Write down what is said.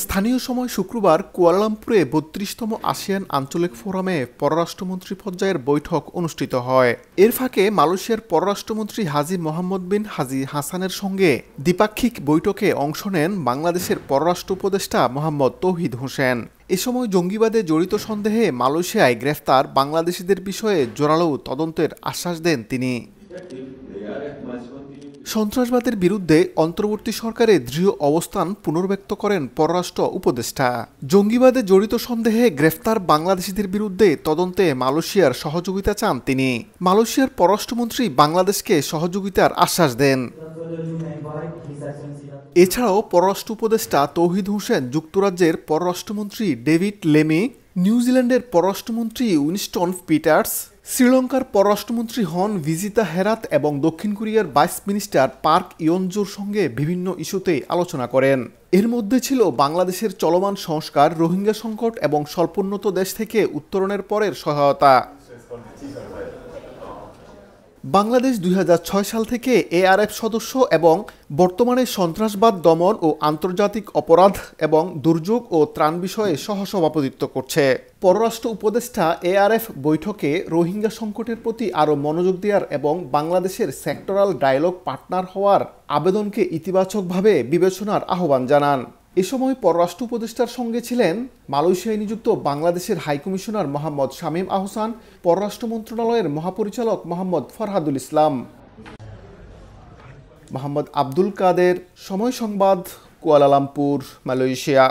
স্থানীয় সময় শুক্রবার কুয়ালালামপুরে ৩২তম আসিয়ান আঞ্চলিক ফোরামে পররাষ্ট্রমন্ত্রী পর্যায়ের বৈঠক অনুষ্ঠিত হয়। এর ফাঁকে মালয়েশিয়ার পররাষ্ট্রমন্ত্রী হাজী মোহাম্মদ বিন হাজী হাসানের সঙ্গে দ্বিপাক্ষিক বৈঠকে অংশ নেন বাংলাদেশের পররাষ্ট্র উপদেষ্টা মোহাম্মদ তৌহিদ হোসেন। এ সময় জঙ্গিবাদে জড়িত সন্দেহে মালয়েশিয়ায় গ্রেফতার বাংলাদেশিদের বিষয়ে জোরালো তদন্তের আশ্বাস দেন তিনি। সন্ত্রাসবাদের বিরুদ্ধে অন্তর্বর্তী সরকারের দৃঢ় অবস্থান পুনর্ব্যক্ত করেন পররাষ্ট্র উপদেষ্টা। জঙ্গিবাদে জড়িত সন্দেহে গ্রেফতার বাংলাদেশিদের বিরুদ্ধে তদন্তে মালয়েশিয়ার সহযোগিতা চান তিনি। মালয়েশিয়ার পররাষ্ট্রমন্ত্রী বাংলাদেশকে সহযোগিতার আশ্বাস দেন। এছাড়াও পররাষ্ট্র উপদেষ্টা তৌহিদ হোসেন যুক্তরাজ্যের পররাষ্ট্রমন্ত্রী ডেভিড লেমি, নিউজিল্যান্ডের পররাষ্ট্রমন্ত্রী উইনস্টন পিটার্স, শ্রীলঙ্কার পররাষ্ট্রমন্ত্রী হন ভিজিতা হেরাত এবং দক্ষিণ কোরিয়ার ভাইস মিনিস্টার পার্ক ইয়নজোর সঙ্গে বিভিন্ন ইস্যুতে আলোচনা করেন। এর মধ্যে ছিল বাংলাদেশের চলমান সংস্কার, রোহিঙ্গা সংকট এবং স্বল্পোন্নত দেশ থেকে উত্তরণের পরের সহায়তা। বাংলাদেশ ২০০৬ সাল থেকে এআরএফ সদস্য এবং বর্তমানে সন্ত্রাসবাদ দমন ও আন্তর্জাতিক অপরাধ এবং দুর্যোগ ও ত্রাণ বিষয়ে সহসভাপতিত্ব করছে। পররাষ্ট্র উপদেষ্টা এআরএফ বৈঠকে রোহিঙ্গা সংকটের প্রতি আরও মনোযোগ দেওয়ার এবং বাংলাদেশের সেক্টরাল ডায়ালগ পার্টনার হওয়ার আবেদনকে ইতিবাচকভাবে বিবেচনার আহ্বান জানান। এ সময় পররাষ্ট্র উপদেষ্টার সঙ্গে ছিলেন মালয়েশিয়ায় নিযুক্ত বাংলাদেশের হাইকমিশনার মোহাম্মদ শামীম আহসান, পররাষ্ট্র মন্ত্রণালয়ের মহাপরিচালক মোহাম্মদ ফরহাদুল ইসলাম। মোহাম্মদ আব্দুল কাদের, সময় সংবাদ, কুয়ালালামপুর, মালয়েশিয়া।